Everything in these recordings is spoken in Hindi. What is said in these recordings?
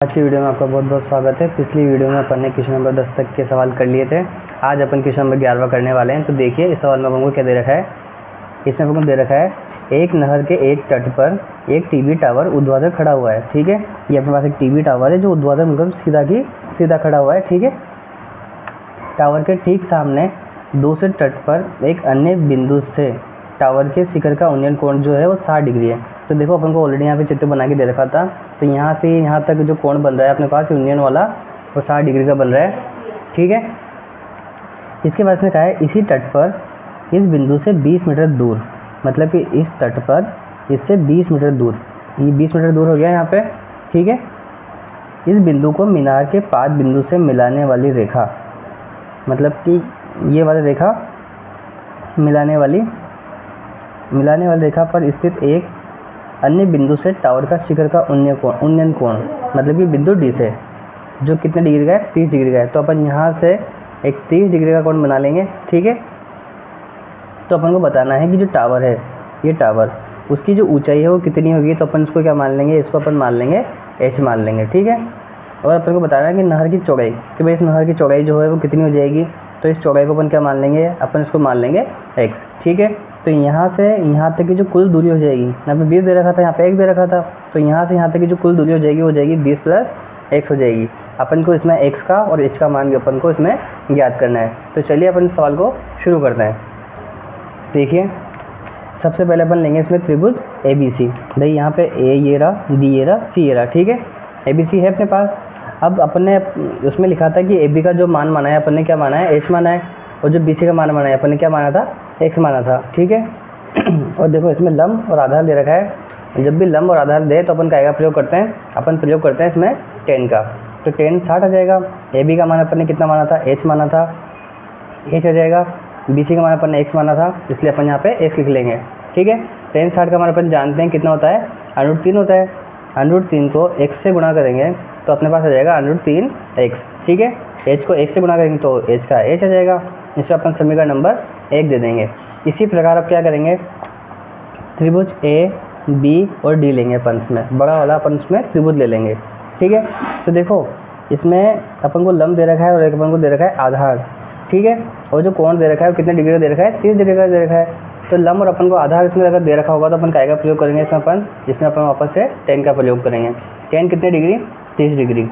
आज की वीडियो में आपका बहुत बहुत स्वागत है। पिछली वीडियो में अपन ने क्वेश्चन नंबर 10 तक के सवाल कर लिए थे। आज अपन क्वेश्चन नंबर 11वां करने वाले हैं। तो देखिए इस सवाल में अपन को क्या दे रखा है। इसमें अपन को दे रखा है एक नहर के एक तट पर एक टीवी टावर ऊर्ध्वाधर खड़ा हुआ है। ठीक है, ये अपने पास एक टीवी टावर है जो ऊर्ध्वाधर मतलब सीधा खड़ा हुआ है। ठीक है, टावर के ठीक सामने दूसरे तट पर एक अन्य बिंदु से टावर के शिखर का उन्नयन कोण जो है वो 60 डिग्री है। तो देखो अपन को ऑलरेडी यहाँ पे चित्र बना के दे रखा था। तो यहाँ से यहाँ तक जो कोण बन रहा है अपने पास यूनियन वाला वो 60 डिग्री का बन रहा है। ठीक है, इसके बाद इसने कहा है इसी तट पर इस बिंदु से 20 मीटर दूर, मतलब कि इस तट पर इससे 20 मीटर दूर, ये 20 मीटर दूर हो गया यहाँ पे। ठीक है, इस बिंदु को मीनार के पाद बिंदु से मिलाने वाली रेखा, मतलब कि ये वाली रेखा मिलाने वाली रेखा पर स्थित एक अन्य बिंदु से टावर का शिखर का उन्नयन कोण, मतलब कि बिंदु डी से जो कितने डिग्री का है, 30 डिग्री का है। तो अपन यहाँ से एक 30 डिग्री का कोण बना लेंगे। ठीक है, तो अपन को बताना है कि जो टावर है, ये टावर उसकी जो ऊंचाई है वो कितनी होगी। तो अपन इसको क्या मान लेंगे, इसको अपन मान लेंगे h मान लेंगे। ठीक है, और अपन को बताना है कि नहर की चौड़ाई, कि भाई इस नहर की चौड़ाई जो है वो कितनी हो जाएगी। तो इस चौड़ाई को अपन क्या मान लेंगे, अपन इसको मान लेंगे x। ठीक है, तो यहाँ से यहाँ तक की जो कुल दूरी हो जाएगी, यहाँ पे 20 दे रखा था, यहाँ पे x दे रखा था, तो यहाँ से यहाँ तक की जो कुल दूरी हो जाएगी वो जाएगी 20 + x हो जाएगी। अपन को इसमें x का और h का मान अपन को इसमें ज्ञात करना है। तो चलिए अपन इस सवाल को शुरू करते हैं। देखिए सबसे पहले अपन लेंगे इसमें त्रिभुज ABC। भाई यहाँ पे A ये रहा, D ये रहा, C ये रहा। ठीक है, ABC है अपने पास। अब अपन ने उसमें लिखा था कि AB का जो मान माना है अपन ने क्या माना है, h माना है, और जो BC का मान माना है अपन ने क्या माना था, x माना था। ठीक है, और देखो इसमें लंब और आधार दे रखा है। जब भी लंब और आधार दे तो अपन क्या प्रयोग करते हैं, अपन प्रयोग करते हैं इसमें tan का। तो tan 60 आ जाएगा। AB का मान अपन ने कितना माना था, h माना था, h आ जाएगा। BC का मान अपन ने x माना था, इसलिए अपन यहाँ पे x लिख लेंगे। ठीक है, tan 60 का मान अपन जानते हैं कितना होता है, √3 होता है। √3 को x से गुणा करेंगे तो अपने पास आ जाएगा √3x। ठीक है, h को x से गुणा करेंगे तो h का h आ जाएगा। इससे अपन समीकरण नंबर 1 दे देंगे। इसी प्रकार अब क्या करेंगे, त्रिभुज A, B और D लेंगे अपन, इसमें बड़ा वाला अपन इसमें त्रिभुज ले लेंगे। ठीक है, तो देखो इसमें अपन को लंब दे रखा है और एक अपन को दे रखा है आधार। ठीक है, और जो कोण दे रखा है वो कितने डिग्री का दे रखा है, 30 डिग्री का दे रखा है। तो लंब और अपन को आधार इसमें अगर दे रखा होगा तो अपन काय का प्रयोग करेंगे इसमें अपन, जिसमें अपन वापस से tan का प्रयोग करेंगे। tan कितने डिग्री, 30 डिग्री।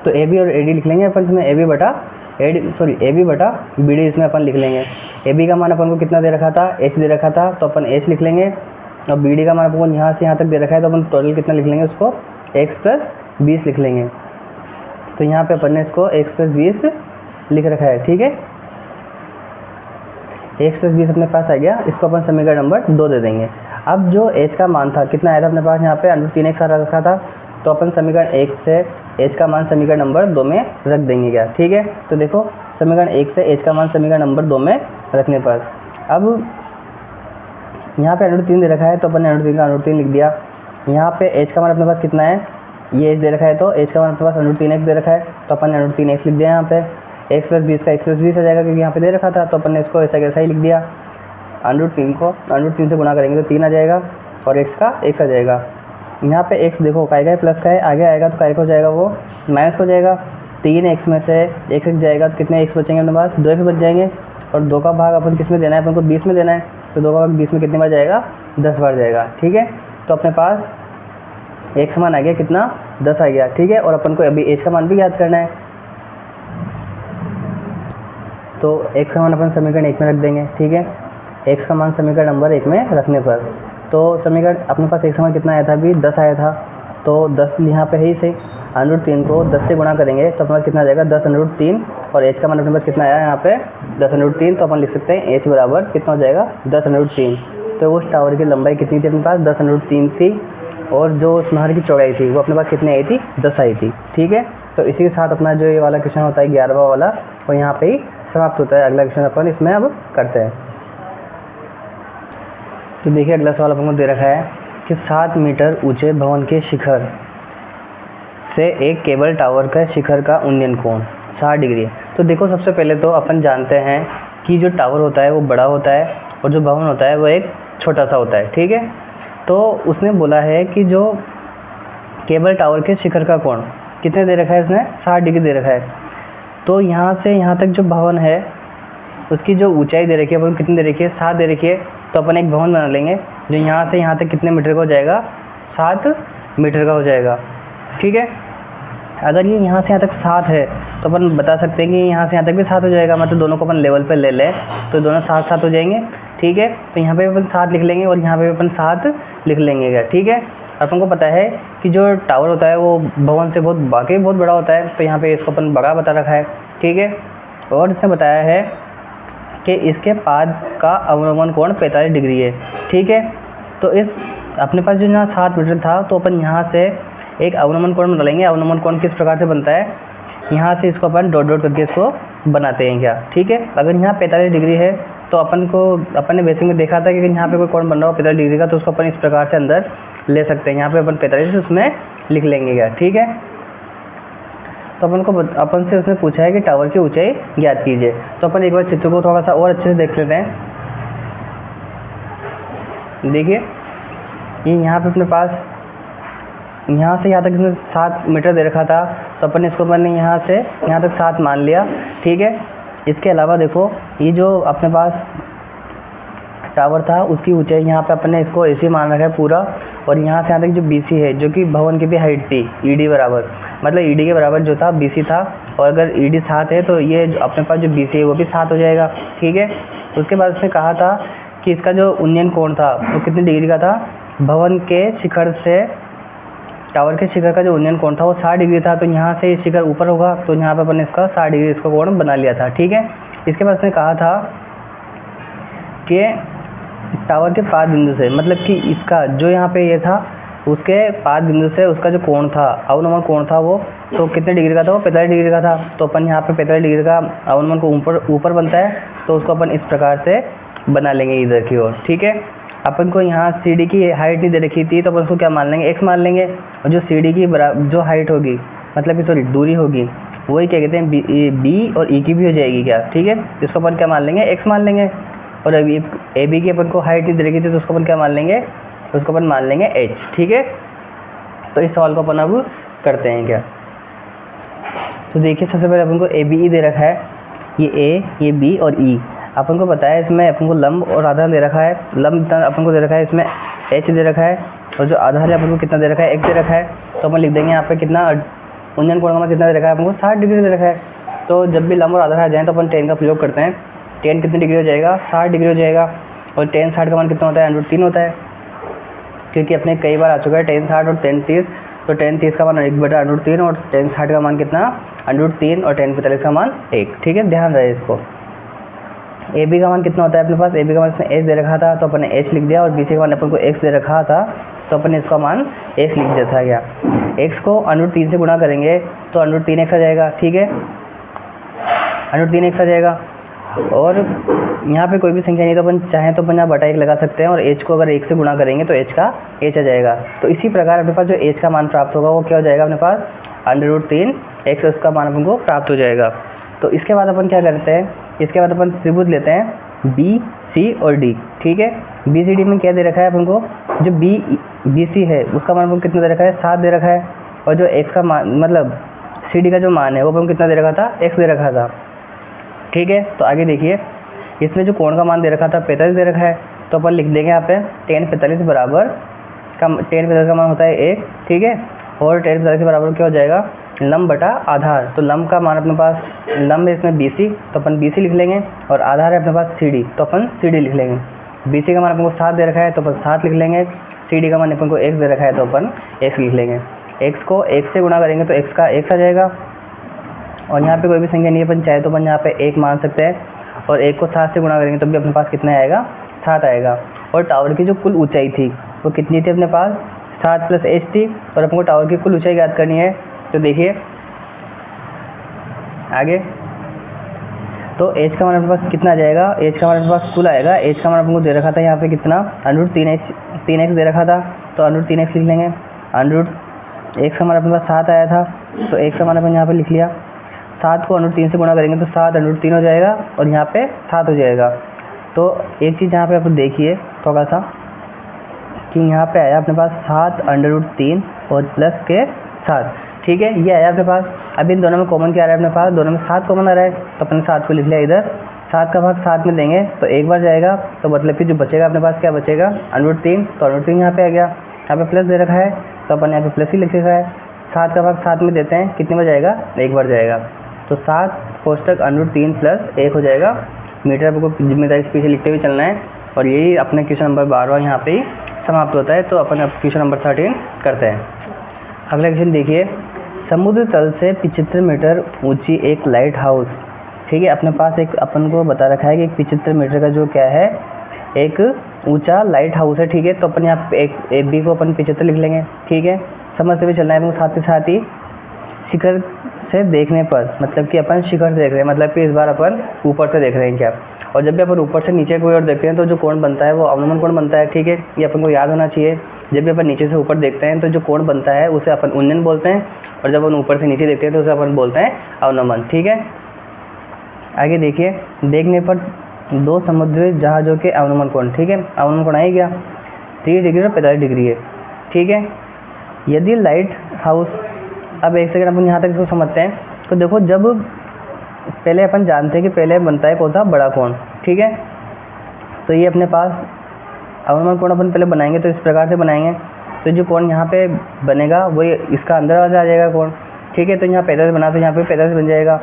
तो AB और AD लिख लेंगे अपन इसमें, AB बटा BD इसमें अपन लिख लेंगे। AB का मान अपन को कितना दे रखा था, h दे रखा था, तो अपन h लिख लेंगे। और BD का मान अपन को यहाँ से यहाँ तक दे रखा है, तो अपन टोटल कितना लिख लेंगे, उसको x + 20 लिख लेंगे। तो यहाँ पे अपन ने इसको x + 20 लिख रखा है। ठीक है, x + 20 अपने पास आ गया। इसको अपन समीकरण नंबर 2 दे देंगे। अब जो h का मान था कितना आया था अपने पास, यहाँ पे √3x आ रखा था, तो अपन समीकरण 1 से h का मान समीकरण नंबर 2 में रख देंगे क्या। ठीक है, तो देखो समीकरण 1 से h का मान समीकरण नंबर 2 में रखने पर अब यहाँ पे √3 दे रखा है, तो अपन ने √3 लिख दिया। यहाँ पे h का मान अपने पास कितना है, ये h दे रखा है, तो h का मान अपने पास √3x दे रखा है, तो अपन ने √3x लिख दिया। यहाँ पे x + 20 का x + 20 आ जाएगा, क्योंकि यहाँ पे दे रखा था, तो अपन ने इसको ऐसा कैसा ही लिख दिया। √3 को √3 से गुणा करेंगे तो 3 आ जाएगा, और x का x आ जाएगा। यहाँ पे x देखो काय का है, प्लस का है, आगे आएगा तो काय का हो जाएगा, वो माइनस हो जाएगा। 3x में से x जाएगा तो कितने x बचेंगे अपने पास, 2x बच जाएंगे। और 2 का भाग अपन किस में देना है, अपन को 20 में देना है, तो 2 का भाग 20 में कितने बार जाएगा, 10 बार जाएगा। ठीक है, तो अपने पास x मान आ गया कितना, 10 आ गया। ठीक है, और अपन को अभी h का मान भी याद करना है, तो x का मान अपन समीकरण 1 में रख देंगे। ठीक है, x का मान समीकरण नंबर 1 में रखने पर तो समीकरण अपने पास x का मान कितना आया था, अभी 10 आया था, तो 10 यहाँ पे है ही सही। √3 को 10 से गुणा करेंगे तो अपने पास कितना आ जाएगा, 10√3, और h का मान अपने पास कितना आया यहाँ पे 10√3, तो अपन लिख सकते हैं h बराबर कितना हो जाएगा, 10√3। तो उस टावर की लंबाई कितनी थी अपने पास, 10√3 थी, और जो उस नहर की चौड़ाई थी वो अपने पास कितनी आई थी, 10 आई थी। ठीक है, तो इसी के साथ अपना जो ये वाला क्वेश्चन होता है 11वां वाला, वो यहाँ पे ही समाप्त होता है। अगला क्वेश्चन अपन इसमें अब करते हैं। तो देखिए अगला सवाल अपन को दे रखा है कि 7 मीटर ऊंचे भवन के शिखर से एक केबल टावर का शिखर का उन्नयन कोण 60 डिग्री है। तो देखो सबसे पहले तो अपन जानते हैं कि जो टावर होता है वो बड़ा होता है और जो भवन होता है वो एक छोटा सा होता है। ठीक है, तो उसने बोला है कि जो केबल टावर के शिखर का कोण कितने दे रखा है उसने, 60 डिग्री दे रखा है। तो यहाँ से यहाँ तक जो भवन है उसकी जो ऊंचाई दे रखी है अपन कितनी दे रखी है, 7 दे रखी है। तो अपन एक भवन बना लेंगे जो यहाँ से यहाँ तक कितने मीटर का हो जाएगा, 7 मीटर का हो जाएगा। ठीक है, अगर ये यहाँ से यहाँ तक 7 है तो अपन बता सकते हैं कि यहाँ से यहाँ तक भी 7 हो जाएगा, मतलब दोनों को अपन लेवल पे ले लें तो दोनों 7 हो जाएंगे। ठीक है, तो यहाँ पे अपन 7 लिख लेंगे और यहाँ पे अपन 7 लिख लेंगे क्या। ठीक है, अपन को पता है कि जो टावर होता है वो भवन से वाकई बहुत बड़ा होता है, तो यहाँ पे इसको अपन बड़ा बता रखा है। ठीक है, और इसने बताया है कि इसके पाद का अवनमन कोण 45 डिग्री है। ठीक है, तो इस अपने पास जो यहाँ 7 मीटर था तो अपन यहाँ से एक अवनमन कोण बना लेंगे। अवनमन कोण किस प्रकार से बनता है, यहाँ से इसको अपन डॉट डॉट करके इसको बनाते हैं क्या। ठीक है, अगर यहाँ 45 डिग्री है तो अपन ने बेसिक में देखा था कि यहाँ पे कोई कोण बन रहा हो 45 डिग्री का, तो उसको अपन इस प्रकार से अंदर ले सकते हैं। यहाँ पे अपन 45 उसमें लिख लेंगे क्या। ठीक है, तो अपन से उसने पूछा है कि टावर की ऊंचाई ज्ञात कीजिए। तो अपन एक बार चित्र को थोड़ा सा और अच्छे से देख लेते हैं। देखिए, ये यहाँ पे अपने पास यहाँ से यहाँ तक इसने 7 मीटर दे रखा था, तो अपन इसको मैंने यहाँ से यहाँ तक 7 मान लिया। ठीक है, इसके अलावा देखो ये जो अपने पास टावर था उसकी ऊंचाई यहाँ पे अपन ने इसको ऐसे मान रखा है पूरा, और यहाँ से यहाँ तक जो BC है जो कि भवन की भी हाइट थी ED बराबर, मतलब ED के बराबर जो था BC था, और अगर ED 7 है तो ये अपने पास जो BC है वो भी 7 हो जाएगा। ठीक है, उसके बाद उसने कहा था कि इसका जो उन्नयन कोण था वो कितनी डिग्री का था, भवन के शिखर से टावर के शिखर का जो उन्नयन कोण था वो 60 डिग्री था। तो यहाँ से शिखर ऊपर होगा तो यहाँ पे अपन ने इसका 60 डिग्री इसका कोण बना लिया था। ठीक है, इसके बाद उसने कहा था कि टावर के पाद बिंदु से, मतलब कि इसका जो यहाँ पे ये था उसके पाद बिंदु से उसका जो कोण था, अवनमन कोण था वो तो कितने डिग्री का था, वो 45 डिग्री का था। तो अपन यहाँ पे 45 डिग्री का अवनमन को ऊपर बनता है, तो उसको अपन इस प्रकार से बना लेंगे इधर की ओर। ठीक है, अपन को यहाँ CD की हाइट नहीं दे रखी थी तो अपन उसको क्या मान लेंगे, x मान लेंगे, और जो CD की जो हाइट होगी, मतलब कि सॉरी दूरी होगी, वही क्या कहते हैं B और E की भी हो जाएगी क्या। ठीक है, इसको अपन क्या मान लेंगे, x मान लेंगे। और अभी AB की अपन को हाइट नहीं दे रखी थी तो उसको अपन क्या मान लेंगे, उसको अपन मान लेंगे h। ठीक है, तो इस सवाल को अपन अब करते हैं क्या। तो देखिए, सबसे पहले अपन को ABE दे रखा है, ये A, ये B और E। अपन को पता है इसमें अपन को लंब और आधार दे रखा है। लंब अपन को दे रखा है, इसमें h दे रखा है, और जो आधार है अपन को कितना दे रखा है, x दे रखा है। तो अपन लिख देंगे यहाँ पे कितना उन्नयन कोण का मान कितना दे रखा है, अपन को 60 डिग्री दे रखा है। तो जब भी लंब और आधार आ जाए तो अपन tan का प्रयोग करते हैं। tan कितनी डिग्री हो जाएगा, 60 डिग्री हो जाएगा, और tan 60 का मान कितना होता है, √3 होता है, क्योंकि अपने कई बार आ चुका है tan 60 और tan 30। तो tan 30 का मान 1/√3 और tan 60 का मान कितना, √3, और tan 45 का मान 1। ठीक है, ध्यान रहे इसको। AB का मान कितना होता है अपने पास, AB का मान इसने h दे रखा था तो अपन ने h लिख दिया, और BC का मान अपन को x दे रखा था तो अपन ने इसका मान x लिख दिया था क्या। x को √3 से गुणा करेंगे तो √3x आ जाएगा। ठीक है, √3x आ जाएगा, और यहाँ पे कोई भी संख्या नहीं तो अपन चाहें तो अपन यहाँ बटा 1 लगा सकते हैं, और h को अगर 1 से गुणा करेंगे तो h आ जाएगा। तो इसी प्रकार अपने पास जो h का मान प्राप्त होगा वो क्या हो जाएगा, अपने पास √3x उसका मान अपन को प्राप्त हो जाएगा। तो इसके बाद अपन क्या करते हैं, इसके बाद अपन त्रिभुज लेते हैं B, C और D। ठीक है, BCD में क्या दे रखा है अपन को, जो BC है उसका मान अपन को कितना दे रखा है, 7 दे रखा है, और जो x का मान मतलब CD का जो मान है वो अपन कितना दे रखा था, x दे रखा था। ठीक है, तो आगे देखिए, इसमें जो कोण का मान दे रखा था 45 दे रखा है, तो अपन लिख देंगे यहाँ पे tan 45 बराबर tan 45 का मान होता है 1। ठीक है, और tan 45 के बराबर क्या हो जाएगा, लंब बटा आधार। तो लंब का मान अपने पास, लंब है इसमें BC तो अपन BC लिख लेंगे, और आधार है अपने पास CD तो अपन CD लिख लेंगे। BC का मान अपन को 7 दे रखा है तो अपन 7 लिख लेंगे, CD का मान अपन को x दे रखा है तो अपन x लिख लेंगे। x को 1 से गुणा करेंगे तो x का x आ जाएगा, और यहाँ पे कोई भी संख्या नहीं है, अपन चाहे तो अपन यहाँ पे 1 मान सकते हैं, और 1 को 7 से गुणा करेंगे तो भी अपने पास कितना आएगा, 7 आएगा। और टावर की जो कुल ऊंचाई थी वो कितनी थी अपने पास, 7 + h थी, और अपन को टावर की कुल ऊंचाई ज्ञात करनी है। तो देखिए आगे, तो h का मान अपने पास कितना आ जाएगा, h का मान अपने पास कुल आएगा, h का मान अपन को दे रखा था यहाँ पे कितना, √3x दे रखा था तो √3x लिख लेंगे। x का मान अपने पास 7 आया था तो x का मान अपन यहाँ पे लिख लिया। 7 को √3 से गुणा करेंगे तो 7 √3 हो जाएगा, और यहाँ पे 7 हो जाएगा। तो एक चीज़ यहाँ पे आप देखिए थोड़ा सा, कि यहाँ पे आया अपने पास 7√3 और प्लस के 7, ठीक है, ये आया अपने पास। अब इन दोनों में कॉमन क्या आ रहा है अपने पास, दोनों में 7 कॉमन आ रहा है, तो अपने 7 को लिख लिया इधर। 7 का भाग 7 में देंगे तो एक बार जाएगा, तो मतलब कि जो बचेगा अपने पास क्या बचेगा, √3, तो √3 यहाँ पे आ गया। यहाँ पे प्लस दे रखा है तो अपन यहाँ पे प्लस ही लिख रखा है। 7 का भाग 7 में देते हैं, कितने बार जाएगा, एक बार जाएगा, तो 7 कोष्टक √3 प्लस 1 हो जाएगा। मीटर आपको जिम्मेदारी से पीछे लिखते हुए चलना है। और यही अपने क्वेश्चन नंबर 12 यहाँ पे ही समाप्त होता है। तो अपन अब क्वेश्चन नंबर 13 करते हैं। अगला क्वेश्चन देखिए, समुद्र तल से 75 मीटर ऊंची एक लाइट हाउस, ठीक है, अपने पास एक अपन को बता रखा है कि 75 मीटर का जो क्या है, एक ऊंचा लाइट हाउस है, ठीक है। तो अपन यहाँ एक बी को अपन 75 लिख लेंगे, ठीक है। समझते हुए चलना है अपन साथ ही साथ ही शिखर से देखने पर, मतलब कि अपन शिखर से देख रहे हैं, मतलब कि इस बार अपन ऊपर से देख रहे हैं क्या। और जब भी अपन ऊपर से नीचे की ओर देखते हैं तो जो कोण बनता है वो अवनमन कोण बनता है, ठीक है, ये अपन को याद होना चाहिए। जब भी अपन नीचे से ऊपर देखते हैं तो जो कोण बनता है उसे अपन उन्नयन बोलते हैं, और जब अपन ऊपर से नीचे देखते हैं तो उसे अपन बोलते हैं अवनमन, ठीक है। आगे देखिए, देखने पर 2 समुद्री जहाज़ों के अवनमन कोण, ठीक है, अवनमन कोण आ ही गया, 30 डिग्री और 45 डिग्री है, ठीक है। यदि लाइट हाउस, अब एक सेकंड अपन यहाँ तक इसको समझते हैं। तो देखो, जब पहले अपन जानते हैं कि पहले बनता है कौन सा, बड़ा कोण, ठीक है। तो ये अपने पास अवनमन कोण अपन पहले बनाएंगे तो इस प्रकार से बनाएंगे। तो जो कोण यहाँ पे बनेगा वो इसका अंदर आ जाएगा कोण, ठीक है। तो यहाँ 45 बना तो यहाँ पे 45 बन जाएगा,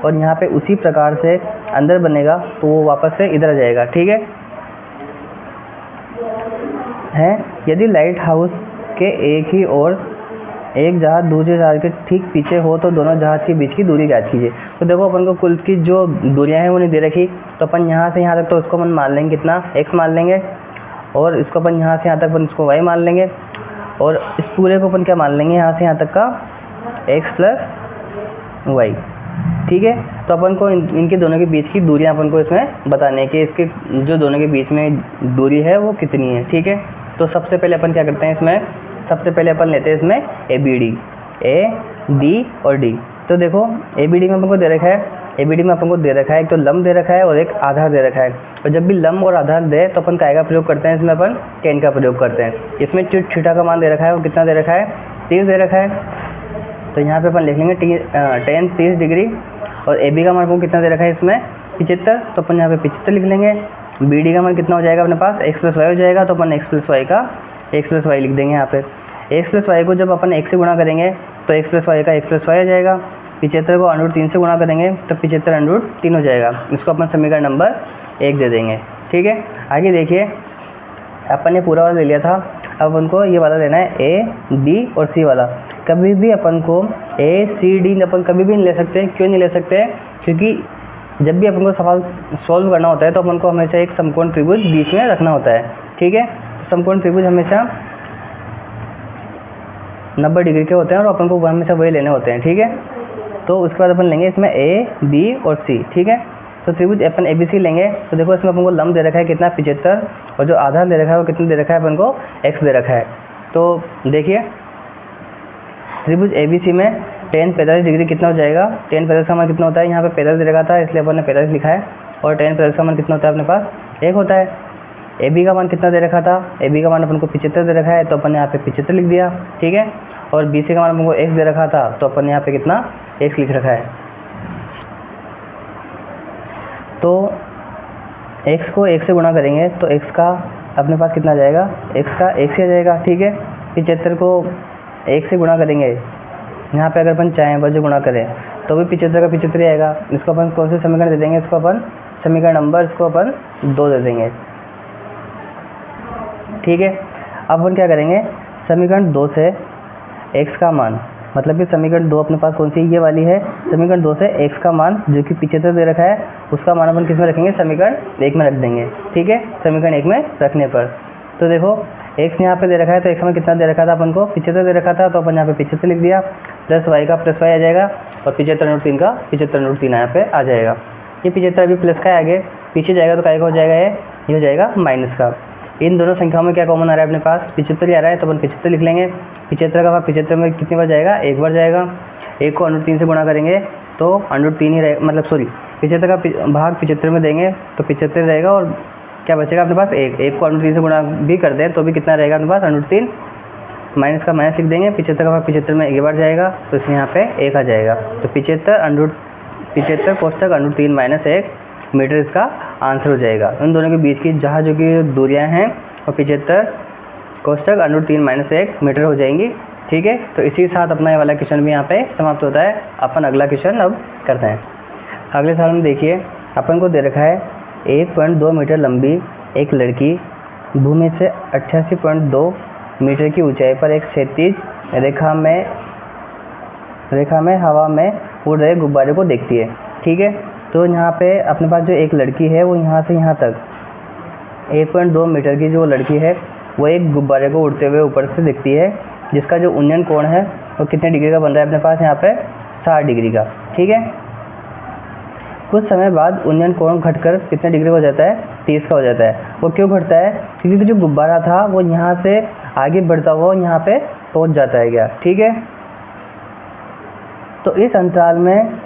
और यहाँ पे उसी प्रकार से अंदर बनेगा तो वो वापस से इधर आ जाएगा, ठीक है। यदि लाइट हाउस के एक ही ओर एक जहाज़ दूसरे जहाज़ के ठीक पीछे हो तो दोनों जहाज़ के बीच की दूरी ज्ञात कीजिए। तो देखो, अपन को कुल की जो दूरियां हैं वो नहीं दे रखी, तो अपन यहाँ से यहाँ तक तो उसको अपन मान लेंगे कितना, x मान लेंगे, और इसको अपन यहाँ से यहाँ तक अपन इसको y मान लेंगे, और इस पूरे को अपन क्या मान लेंगे, यहाँ से यहाँ तक का x + y, ठीक है। तो अपन को इनके दोनों के बीच की दूरियां अपन को इसमें बताने हैं कि इसके जो दोनों के बीच में दूरी है वो कितनी है, ठीक है। तो सबसे पहले अपन क्या करते हैं, इसमें सबसे पहले अपन लेते हैं इसमें ABD, A, B और D। तो देखो, ABD में अपन को दे रखा है, ABD में अपन को दे रखा है एक तो लंब दे रखा है और एक आधार दे रखा है। और जब भी लंब और आधार दे तो अपन काय का प्रयोग करते हैं, इसमें अपन tan का प्रयोग करते हैं। इसमें थीटा का मान दे रखा है, वो कितना दे रखा है, 30 दे रखा है। तो यहाँ पे अपन लिख लेंगे tan 30 डिग्री, और AB का मान आपको कितना दे रखा है इसमें 75, तो अपन यहाँ पे 75 लिख लेंगे। BD का मान कितना हो जाएगा अपने पास, x + y हो जाएगा, तो अपन x + y का x + y लिख देंगे यहाँ पे। x + y को जब अपन 1 से गुणा करेंगे तो x + y का x + y आ जाएगा। 75 को √3 से गुणा करेंगे तो 75 √3 हो जाएगा। इसको अपन समीकरण नंबर 1 दे देंगे, ठीक है। आगे देखिए, अपन ने पूरा वाला ले लिया था, अब अपन को ये वाला लेना है A, B और C वाला। कभी भी अपन को A, C, D अपन कभी भी नहीं ले सकते। क्यों नहीं ले सकते, क्योंकि जब भी अपन को सवाल सॉल्व करना होता है तो अपन को हमेशा एक समकोण त्रिभुज बीच में रखना होता है, ठीक है। तो समकोण त्रिभुज हमेशा 90 डिग्री के होते हैं और अपन को हमेशा वही लेने होते हैं, ठीक है। तो उसके बाद अपन लेंगे इसमें A, B और C, ठीक है। तो त्रिभुज अपन ABC लेंगे, तो देखो इसमें अपन को लंब दे रखा है कितना, 75, और जो आधार दे रखा है वो कितना दे रखा है अपन को, x दे रखा है। तो देखिए, त्रिभुज ABC में tan 45 डिग्री कितना हो जाएगा, tan 45 का मान कितना होता है, यहाँ पे 45 दे रखा था इसलिए अपन ने 45 लिखा है, और tan 45 का मान कितना होता है अपने पास, 1 होता है। AB का मान कितना दे रखा था, AB का मान अपन को 75 दे रखा है, तो अपन ने यहाँ पे 75 लिख दिया, ठीक है। और BC का मान अपन को x दे रखा था, तो अपन ने यहाँ पे कितना, x लिख रखा है। तो x को 1 से गुणा करेंगे तो x का अपने पास कितना आ जाएगा, x का 1 से आ जाएगा, ठीक है। 75 को 1 से गुणा करेंगे, यहाँ पे अगर अपन चाहें बस गुणा करें तो भी 75 का 75 आएगा। इसको अपन कौन से समीकरण दे देंगे, इसको अपन समीकरण नंबर इसको अपन 2 दे देंगे, ठीक है। अब अपन क्या करेंगे, समीकरण 2 से x का मान, मतलब कि समीकरण 2 अपने पास कौन सी, ये वाली है। समीकरण 2 से x का मान जो कि 75 दे रखा है उसका मान अपन किस में रखेंगे, समीकरण 1 में रख देंगे, ठीक है। समीकरण 1 में रखने पर तो देखो x यहाँ पे दे रखा है, तो x में कितना दे रखा था अपन को, 75 दे रखा था, तो अपन यहाँ पे 75 लिख दिया, प्लस y का प्लस y आ जाएगा, और 75 √3 का 75 √3 यहाँ पे आ जाएगा। ये 75 अभी प्लस का है, आगे पीछे जाएगा तो काय का हो जाएगा, ये हो जाएगा माइनस का। इन दोनों संख्याओं में क्या कॉमन आ रहा है अपने पास, 75 ही आ रहा है, तो अपन 75 लिख लेंगे। 75 का भाग 75 में कितनी बार जाएगा, 1 बार जाएगा। 1 को √3 से गुणा करेंगे तो √3 ही रहेगा, मतलब सॉरी 75 का भाग 75 में देंगे तो 75 रहेगा, और क्या बचेगा अपने पास, एक को √3 से गुणा भी कर दें तो भी कितना रहेगा अपने पास, √3 माइनस का माइनस लिख देंगे, 75 का 75 में एक बार जाएगा तो इसलिए यहाँ पे 1 आ जाएगा। तो 75 कोष्टक √3 माइनस 1 मीटर इसका आंसर हो जाएगा। उन दोनों के बीच की जहाँ जो कि दूरियाँ हैं वो 75 कोष्टक √3 माइनस 1 मीटर हो जाएंगी। ठीक है, तो इसी के साथ अपना ये वाला क्वेश्चन भी यहाँ पे समाप्त होता है। अपन अगला क्वेश्चन अब करते हैं। अगले सवाल में देखिए, अपन को दे रखा है 1.2 मीटर लंबी एक लड़की भूमि से 88.2 मीटर की ऊंचाई पर एक क्षैतिज रेखा में हवा में उड़ रहे गुब्बारे को देखती है। ठीक है, तो यहाँ पे अपने पास जो एक लड़की है वो यहाँ से यहाँ तक 1.2 मीटर की जो लड़की है वो एक गुब्बारे को उड़ते हुए ऊपर से देखती है, जिसका जो उन्नयन कोण है वो कितने डिग्री का बन रहा है अपने पास यहाँ पे, 60 डिग्री का। ठीक है, कुछ समय बाद उन्नयन कोण घटकर कितने डिग्री हो जाता है, 30 का हो जाता है। वो क्यों घटता है, क्योंकि जो गुब्बारा था वो यहाँ से आगे बढ़ता हुआ यहाँ पे पहुँच जाता है क्या। ठीक है, तो इस अंतराल में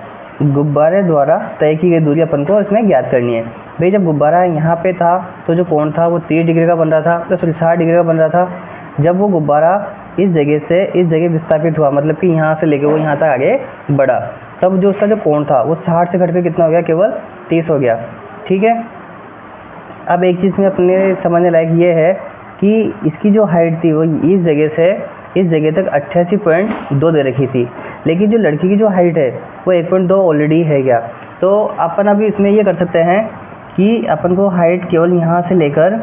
गुब्बारे द्वारा तय की गई दूरी अपन को इसमें ज्ञात करनी है। भाई जब गुब्बारा यहाँ पे था तो जो कोण था वो 30 डिग्री का बन रहा था, तो 60 डिग्री का बन रहा था। जब वो गुब्बारा इस जगह से इस जगह विस्थापित हुआ, मतलब कि यहाँ से लेके वो यहाँ तक आगे बढ़ा, तब जो उसका जो कोण था वो 60 से घटकर कितना हो गया, केवल 30 हो गया। ठीक है, अब एक चीज़ में अपने समझने लायक ये है कि इसकी जो हाइट थी वो इस जगह से इस जगह तक 88.2 दे रखी थी, लेकिन जो लड़की की जो हाइट है वो 1.2 ऑलरेडी है क्या। तो अपन अभी इसमें ये कर सकते हैं कि अपन को हाइट केवल यहाँ से लेकर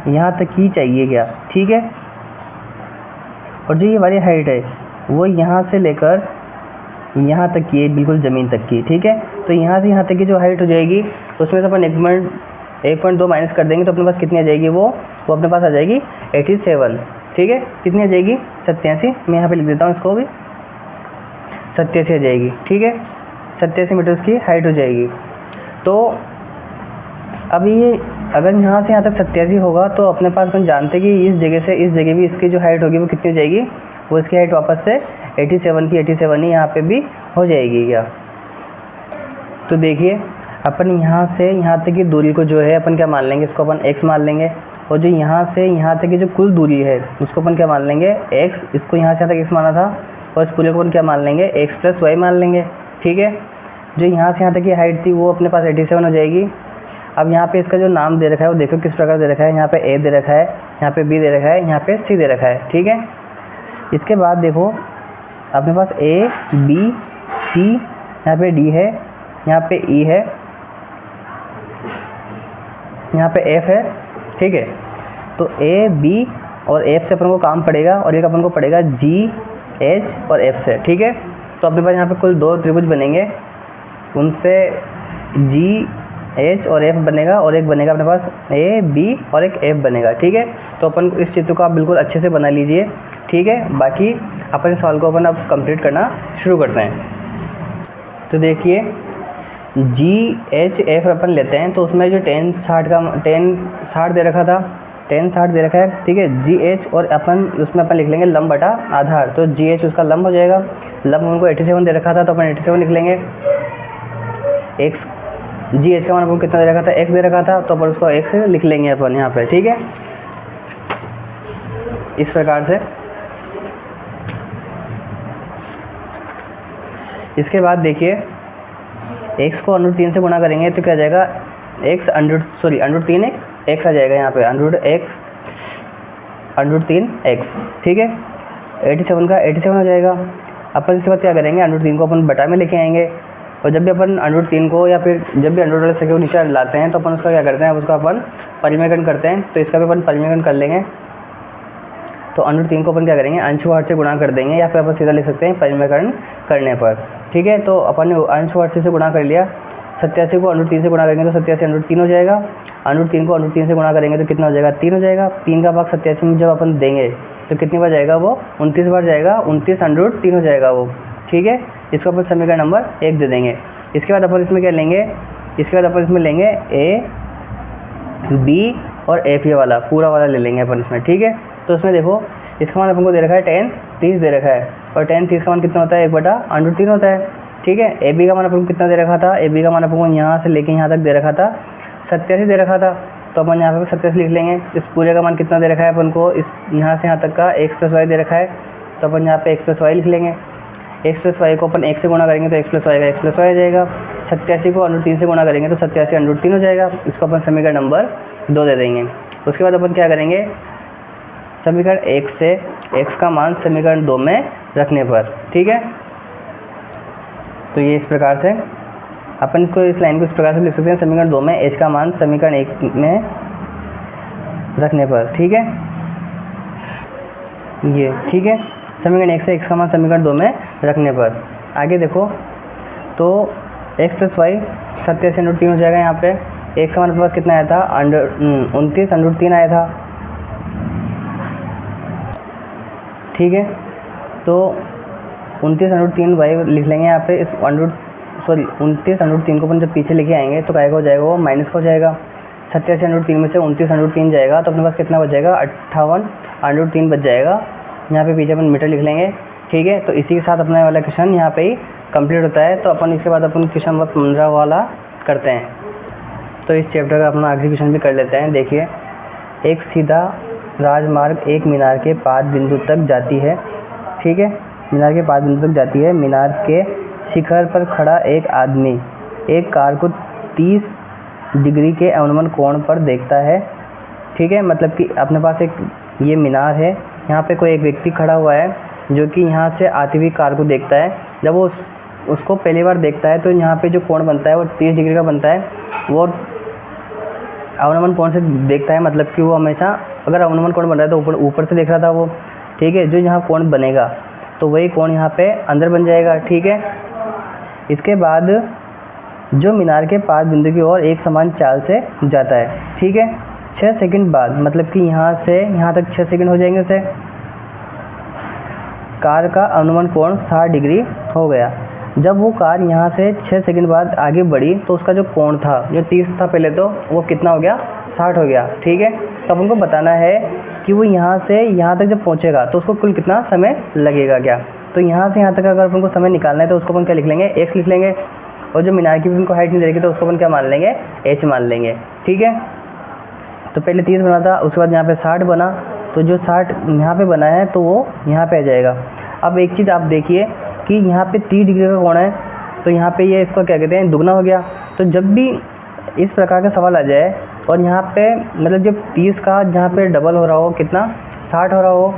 यहाँ तक ही चाहिए क्या। ठीक है, और जो ये वाली हाइट है वो यहाँ से लेकर यहाँ तक की है, बिल्कुल ज़मीन तक की। ठीक है, तो यहाँ से यहाँ तक की जो हाइट हो जाएगी उसमें से अपन 1.2 माइनस कर देंगे तो अपने पास कितनी आ जाएगी, वो अपने पास आ जाएगी 87। ठीक है, कितनी आ जाएगी, 87। मैं यहाँ पे लिख देता हूँ इसको भी, 87 आ जाएगी। ठीक है, 87 मीटर उसकी हाइट हो जाएगी। तो अब ये अगर यहाँ से यहाँ तक 87 होगा तो अपने पास अपन जानते हैं कि इस जगह से इस जगह भी इसकी जो हाइट होगी वो कितनी हो जाएगी, वो इसकी हाइट वापस से 87 की 87 ही यहाँ पे भी हो जाएगी क्या। तो देखिए अपन यहाँ से यहाँ तक की दूरी को जो है अपन क्या मान लेंगे, इसको अपन x मान लेंगे, और जो यहाँ से यहाँ तक की जो कुल दूरी है उसको अपन क्या मान लेंगे, x। इसको यहाँ से यहाँ तक x माना था और इस पूरे को अपन क्या मान लेंगे, x + y मान लेंगे। ठीक है, जो यहाँ से यहाँ तक की हाइट थी वो अपने पास 87 हो जाएगी। अब यहाँ पे इसका जो नाम दे रखा है वो देखो किस प्रकार दे रखा है, यहाँ पे a दे रखा है, यहाँ पे b दे रखा है, यहाँ पे c दे रखा है। ठीक है, इसके बाद देखो अपने पास a b c, यहाँ पे d है, यहाँ पे e है, यहाँ पे f है। ठीक है, तो a b और f से अपन को काम पड़ेगा और एक अपन को पड़ेगा g h और f से। ठीक है, तो अपने पास यहाँ पे कुल 2 त्रिभुज बनेंगे, उनसे g h और f बनेगा और एक बनेगा अपने पास a b और एक f बनेगा। ठीक है, तो अपन इस चित्र को आप बिल्कुल अच्छे से बना लीजिए। ठीक है, बाकी अपन इस सवाल को अपन अब कंप्लीट करना शुरू करते हैं। तो देखिए जी एच एफ अपन लेते हैं, तो उसमें जो tan 60 दे रखा था, tan 60 दे रखा है। ठीक है, जी एच और उसमें अपन लिख लेंगे लंब बटा आधार, तो जी एच उसका लंब हो जाएगा। लंब उनको 87 दे रखा था तो अपन 87 लिख लेंगे। एक्स जी एच का मान अपन कितना दे रखा था, एक्स दे रखा था, तो अपन उसको एक्स लिख लेंगे अपन यहाँ पे। ठीक है, इस प्रकार से। इसके बाद देखिए x को √3 से गुणा करेंगे तो क्या आ जाएगा, x √3 x आ जाएगा यहाँ पे, √3x। ठीक है, 87 का 87 हो जाएगा। अपन इसके बाद क्या करेंगे, √3 को अपन बटा में लेके आएंगे, और जब भी अपन √3 को या फिर जब भी अंडर वाले संख्या को नीचे लाते हैं तो अपन उसका क्या करते हैं, उसका अपन परिमेयकरण करते हैं। तो इसका भी अपन परिमेयकरण कर लेंगे। तो √3 को अपन क्या करेंगे, अंशवार से गुणा कर देंगे, या फिर अपन सीधा लिख सकते हैं परिमेयकरण करने पर। ठीक है, तो अपन ने अंशवार से गुणा कर लिया। 87 को √3 से गुणा करेंगे तो 87 √3 हो जाएगा। √3 को √3 से गुणा करेंगे तो कितना हो जाएगा, 3 हो जाएगा। 3 का भाग 87 में जब अपन देंगे तो कितनी बार जाएगा, वो 29 बार जाएगा, 29 √3 हो जाएगा वो। ठीक है, इसको अपन समीकरण नंबर 1 दे देंगे। इसके बाद अपन इसमें क्या लेंगे, इसके बाद अपन इसमें लेंगे a b और f, ये वाला पूरा वाला ले लेंगे अपन इसमें। ठीक है, तो उसमें देखो इसका मान अपन को दे रखा है tan 30 दे रखा है, और tan 30 का मान कितना होता है, 1/√3 होता है। ठीक है, ab का मान अपन को कितना दे रखा था, ab का मान अपन को यहाँ से लेके यहाँ तक दे रखा था 87 दे रखा था। तो अपन यहाँ पे 87 लिख लेंगे। इस पूरे का मान कितना दे रखा है अपन को, इस यहाँ से यहाँ तक का x + y दे रखा है, तो अपन यहाँ पे x + y लिख लेंगे। x + y को अपन 1 से गुणा करेंगे तो x + y का x + y आ जाएगा। 87 को √3 से गुणा करेंगे तो 87 √3 हो जाएगा। इसको अपन समीकरण नंबर 2 दे देंगे। उसके बाद अपन क्या करेंगे, समीकरण 1 से x का मान समीकरण 2 में रखने पर, ठीक है। तो ये इस प्रकार से अपन इसको, इस लाइन को इस प्रकार से लिख सकते हैं, समीकरण 2 में h का मान समीकरण 1 में रखने पर, ठीक है। ये ठीक है, समीकरण 1 से x का मान समीकरण 2 में रखने पर। आगे देखो, तो x + y 87 √3 हो जाएगा। यहाँ पे x का मान अपने पास कितना आया था, 29 √3 आया था, ठीक है। तो 29 √3 y लिख लेंगे यहाँ पे। इस 29 √3 को अपन जब पीछे लेके आएंगे तो क्या हो जाएगा, वो माइनस का हो जाएगा। 87 √3 में से 29 √3 जाएगा तो अपने पास कितना बच जाएगा, 58 √3 बच जाएगा। यहाँ पे पीछे अपन मीटर लिख लेंगे, ठीक है। तो इसी के साथ अपना वाला क्वेश्चन यहाँ पे ही कंप्लीट होता है। तो अपन इसके बाद अपन क्वेश्चन नंबर 15 वाला करते हैं। तो इस चैप्टर का अपना आखिरी क्वेश्चन भी कर लेते हैं। देखिए, एक सीधा राजमार्ग एक मीनार के पाद बिंदु तक जाती है, ठीक है। मीनार के पाद बिंदु तक जाती है। मीनार के शिखर पर खड़ा एक आदमी एक कार को 30 डिग्री के अवनमन कोण पर देखता है, ठीक है। मतलब कि अपने पास एक ये मीनार है, यहाँ पे कोई एक व्यक्ति खड़ा हुआ है जो कि यहाँ से आती हुई कार को देखता है। जब वो उसको पहली बार देखता है तो यहाँ पे जो कोण बनता है वो 30 डिग्री का बनता है। वो अवनमन कोण से देखता है, मतलब कि वो हमेशा अगर अवनमन कोण बन रहा है तो ऊपर से देख रहा था वो, ठीक है। जो यहाँ कोण बनेगा तो वही कोण यहाँ पे अंदर बन जाएगा, ठीक है। इसके बाद जो मीनार के पाद बिंदु की ओर एक समान चाल से जाता है, ठीक है। 6 सेकंड बाद, मतलब कि यहाँ से यहाँ तक 6 सेकंड हो जाएंगे उसे। कार का अनुमान कोण 60 डिग्री हो गया। जब वो कार यहाँ से 6 सेकंड बाद आगे बढ़ी तो उसका जो कोण था, जो 30 था पहले, तो वो कितना हो गया, 60 हो गया, ठीक है। तो अपन को बताना है कि वो यहाँ से यहाँ तक जब पहुँचेगा तो उसको कुल कितना समय लगेगा क्या। तो यहाँ से यहाँ तक अगर अपन को समय निकालना है तो उसको अपन क्या लिख लेंगे, x लिख लेंगे। और जो मीनार की भी उनको हाइट नहीं दे रही तो उसको अपन क्या मान लेंगे, h मान लेंगे, ठीक है। तो पहले 30 बना था, उसके बाद यहाँ पे 60 बना, तो जो 60 यहाँ पे बना है तो वो यहाँ पे आ जाएगा। अब एक चीज़ आप देखिए कि यहाँ पे 30 डिग्री का कोण है, तो यहाँ पे ये इसको क्या कहते हैं, दुगना हो गया। तो जब भी इस प्रकार का सवाल आ जाए और यहाँ पे मतलब जब 30 का जहाँ पे डबल हो रहा हो, कितना 60 हो रहा हो,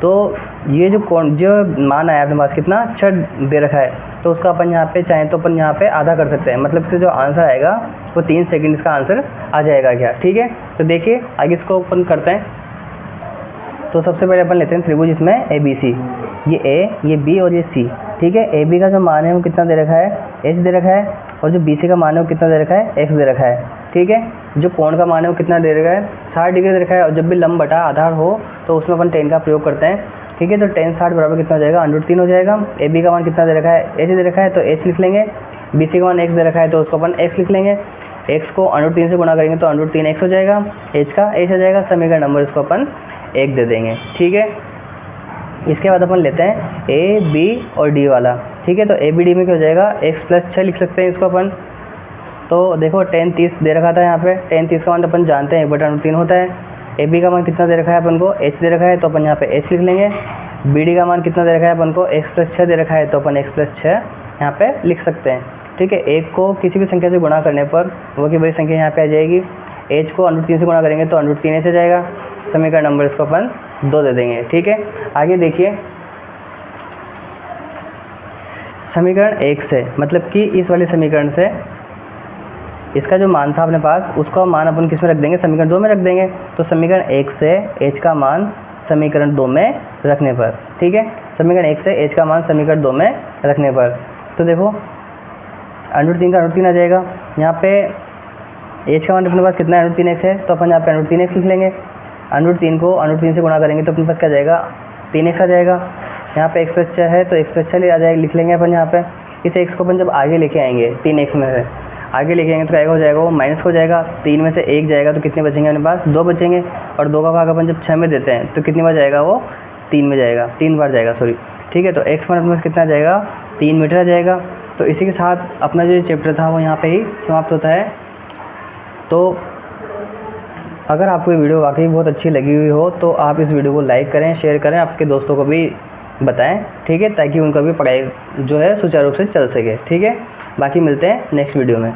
तो ये जो कोण, जो मान आया अपने पास कितना 6 दे रखा है, तो उसका अपन यहाँ पे चाहें तो अपन यहाँ पे आधा कर सकते हैं। मतलब कि जो आंसर आएगा वो 3 सेकंड इसका आंसर आ जाएगा क्या, ठीक है। तो देखिए आगे इसको अपन करते हैं। तो सबसे पहले अपन लेते हैं त्रिभुज, इसमें ABC, ये A, ये B और ये C, ठीक है। AB का जो मान है वो कितना दे रखा है, h दे रखा है। और जो BC का मान है वो कितना दे रखा है, x दे रखा है, ठीक है। जो कोण का मान है वो कितना दे रखा है, 60 डिग्री दे रखा है। और जब भी लंब बटा आधार हो तो उसमें अपन tan का प्रयोग करते हैं, ठीक है। तो tan 60 बराबर कितना हो जाएगा, √3 हो जाएगा। AB का मान कितना दे रखा है, h दे रखा है, तो h लिख लेंगे। BC का मान x दे रखा है तो उसको अपन x लिख लेंगे। x को √3 से गुणा करेंगे तो √3x हो जाएगा, h का h आ जाएगा। समीकरण नंबर इसको अपन 1 दे देंगे, ठीक है। इसके बाद अपन लेते हैं A, B और D वाला, ठीक है। तो ABD में क्या हो जाएगा, x + 6 लिख सकते हैं इसको अपन। तो देखो tan 30 दे रखा था यहाँ पे, tan 30 का मान अपन जानते हैं 1/√3 होता है। AB का मान कितना दे रखा है अपन को, h दे रखा है तो अपन यहाँ पे h लिख लेंगे। BD का मान कितना दे रखा है अपन को, x + 6 दे रखा है तो अपन x + 6 यहाँ पे लिख सकते हैं, ठीक है। एक को किसी भी संख्या से गुणा करने पर वो की बड़ी संख्या यहाँ पे आ जाएगी। h को √3 से गुणा करेंगे तो √3h आ जाएगा। समीकरण नंबर इसको अपन 2 दे देंगे, ठीक है। आगे देखिए, समीकरण 1 से, मतलब कि इस वाले समीकरण से इसका जो मान था अपने पास, उसका मान अपन किस में रख देंगे, समीकरण 2 में रख देंगे। तो समीकरण 1 से h का मान समीकरण 2 में रखने पर, ठीक है। समीकरण 1 से h का मान समीकरण 2 में रखने पर, तो देखो √3 का √3 आ जाएगा। यहाँ पे h का मान अपने पास कितना है, √3x है, तो अपन यहाँ पे √3x लिख लेंगे। √3 को √3 से गुणा करेंगे तो अपने पास क्या जाएगा, 3x आ जाएगा। यहाँ पे x + 6 है तो x + 6 आ जाएगा, लिख लेंगे अपन यहाँ पे। इस x को अपन जब आगे लेके आएंगे, 3x में से आगे लेके आएंगे तो क्या हो जाएगा, वो माइनस हो जाएगा। 3 में से 1 जाएगा तो कितने बचेंगे अपने पास, 2 बचेंगे। और 2 का भाग अपन जब 6 में देते हैं तो कितनी बार जाएगा, वो 3 में जाएगा, 3 बार जाएगा, सॉरी, ठीक है। तो x मान अपने पास कितना जाएगा, 3 मीटर आ जाएगा। तो इसी के साथ अपना जो चैप्टर था वो यहाँ पे ही समाप्त होता है। तो अगर आपको ये वीडियो वाकई बहुत अच्छी लगी हुई हो तो आप इस वीडियो को लाइक करें, शेयर करें, आपके दोस्तों को भी बताएं, ठीक है, ताकि उनका भी पढ़ाई जो है सुचारू रूप से चल सके। ठीक है, बाकी मिलते हैं नेक्स्ट वीडियो में।